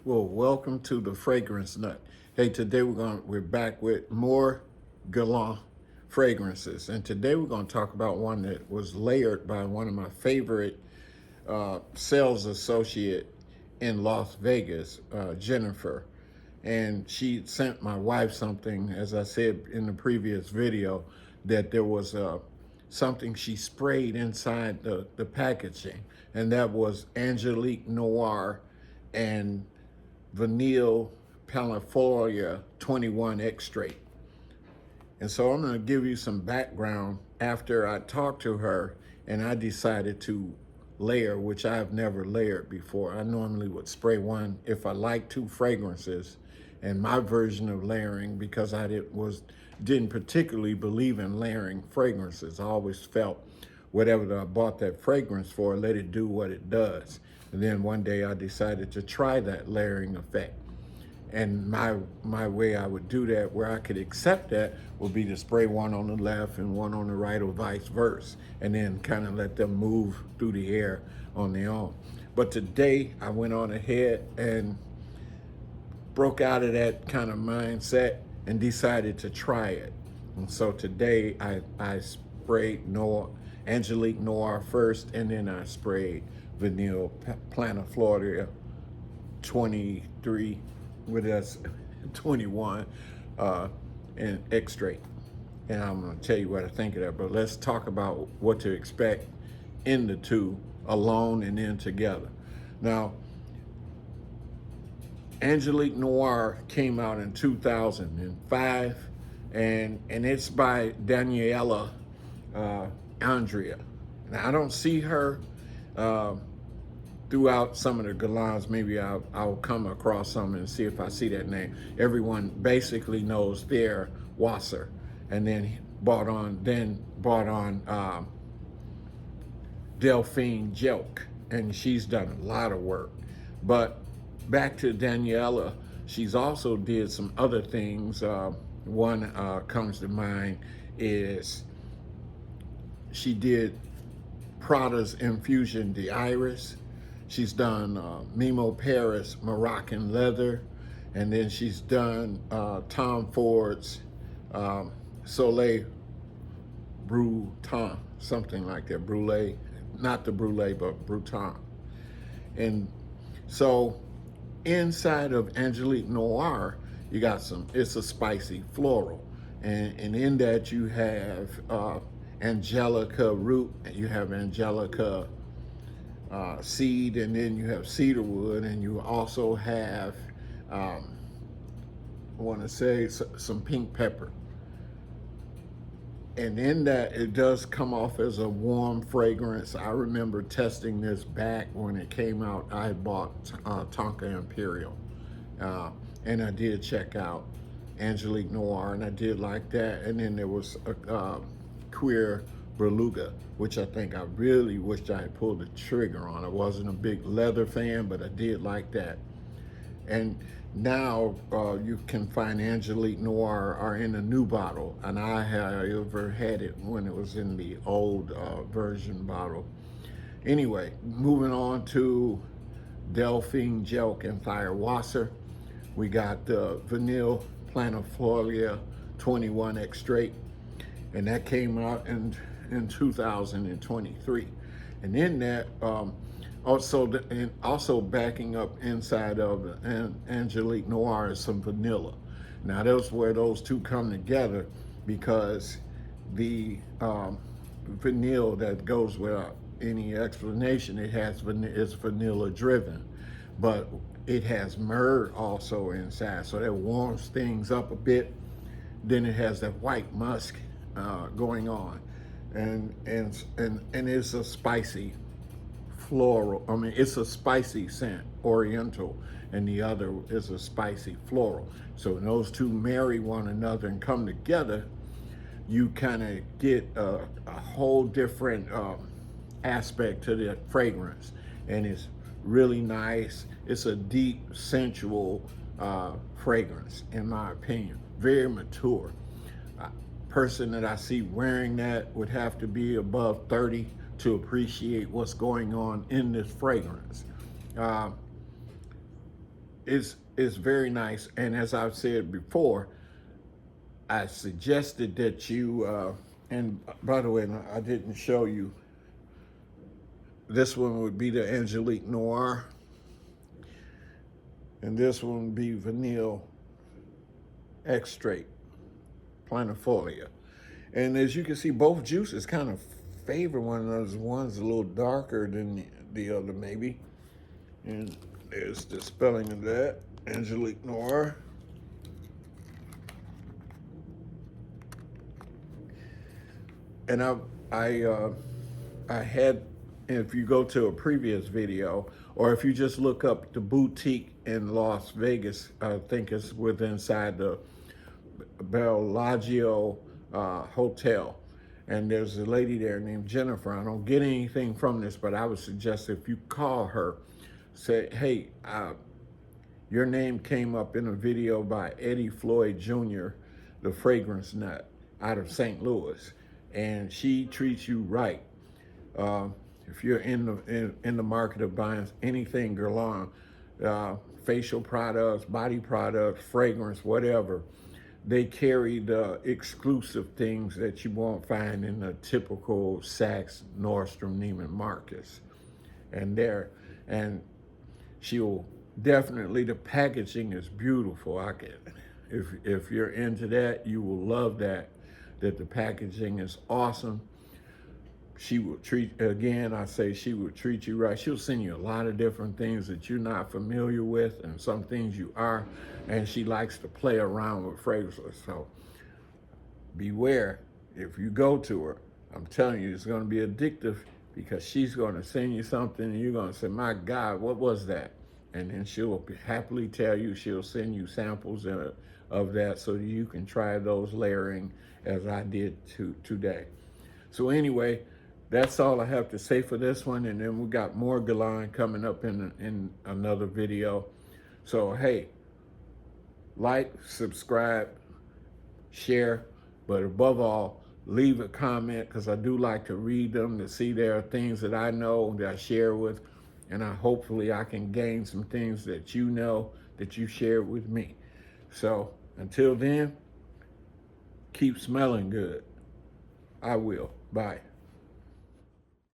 Well, welcome to the Fragrance Nut. Hey, today we're back with more Guerlain fragrances, and today we're going to talk about one that was layered by one of my favorite sales associate in Las Vegas, Jennifer, and she sent my wife something, as I said in the previous video, that there was something she sprayed inside the packaging, and that was Angelique Noire and Vanille Planifolia 21 Extrait. And so I'm going to give you some background after I talked to her and I decided to layer, which I've never layered before. I normally would spray one if I like two fragrances, and my version of layering, because didn't particularly believe in layering fragrances. I always felt whatever I bought that fragrance for, let it do what it does. And then one day I decided to try that layering effect. And my way I would do that, where I could accept that, would be to spray one on the left and one on the right, or vice versa, and then kind of let them move through the air on their own. But today I went on ahead and broke out of that kind of mindset and decided to try it. And so today I sprayed Angelique Noire first, and then I sprayed Vanille Planifolia 23 with us 21 and Extrait. And I'm going to tell you what I think of that. But let's talk about what to expect in the two, alone and then together. Now, Angelique Noire came out in 2005, and it's by Daniela Andrea. Now, I don't see her throughout some of the Guerlains. Maybe I'll come across some and see if I see that name. Everyone basically knows their Wasser, and then bought on Delphine Joke, and she's done a lot of work. But back to Daniela, she's also did some other things. One comes to mind is she did Prada's Infusion d'Iris. She's done Mimo Paris Moroccan Leather, and then she's done Tom Ford's Soleil Bruton, something like that. Brulee, not the brulee, but Bruton. And so inside of Angelique Noire, you got it's a spicy floral. And in that you have Angelica root, you have Angelica seed, and then you have cedarwood, and you also have, I want to say, some pink pepper. And in that, it does come off as a warm fragrance. I remember testing this back when it came out. I bought Tonka Imperial, and I did check out Angelique Noire, and I did like that. And then there was a Queer Beluga, which I think I really wished I had pulled the trigger on. I wasn't a big leather fan, but I did like that. And now you can find Angelique Noire are in a new bottle, and I ever had it when it was in the old version bottle. Anyway, moving on to Delphine Joke and Fire Wasser. We got the Vanille Planifolia 21 Extrait, and that came out in 2023. And in that, also backing up inside of Angelique Noire is some vanilla. Now that's where those two come together, because the vanilla that goes without any explanation, it's vanilla driven, but it has myrrh also inside, so that warms things up a bit. Then it has that white musk going on, and it's a spicy floral. I mean, it's a spicy scent, oriental, and the other is a spicy floral. So when those two marry one another and come together, you kind of get a whole different aspect to the fragrance, and it's really nice. It's a deep, sensual fragrance, in my opinion. Very mature. Person that I see wearing that would have to be above 30 to appreciate what's going on in this fragrance. is very nice. And as I've said before, I suggested that you, and by the way, I didn't show you, this one would be the Angelique Noire, and this one would be Vanille Extrait, Planifolia. And as you can see, both juices kind of favor one of those ones a little darker than the other maybe. And there's the spelling of that, Angelique Noire. And I had, if you go to a previous video, or if you just look up the boutique in Las Vegas, I think it's inside the Bellagio Hotel. And there's a lady there named Jennifer. I don't get anything from this, but I would suggest if you call her, say, hey, your name came up in a video by Eddie Floyd Jr., the fragrance nut out of St. Louis. And she treats you right. If you're in the market of buying anything Guerlain, facial products, body products, fragrance, whatever, they carry the exclusive things that you won't find in the typical Saks, Nordstrom, Neiman Marcus. And she'll definitely, the packaging is beautiful. If you're into that, you will love that the packaging is awesome. She will treat, again, I say she will treat you right. She'll send you a lot of different things that you're not familiar with and some things you are, and she likes to play around with fragrances. So beware, if you go to her, I'm telling you, it's gonna be addictive because she's gonna send you something and you're gonna say, my God, what was that? And then she'll happily tell you, she'll send you samples of that so that you can try those layering as I did today. So anyway, that's all I have to say for this one. And then we got more Guerlain coming up in another video. So hey, like, subscribe, share, but above all, leave a comment, because I do like to read them to see there are things that I know that I share with, and hopefully I can gain some things that you know that you share with me. So until then, keep smelling good. I will. Bye.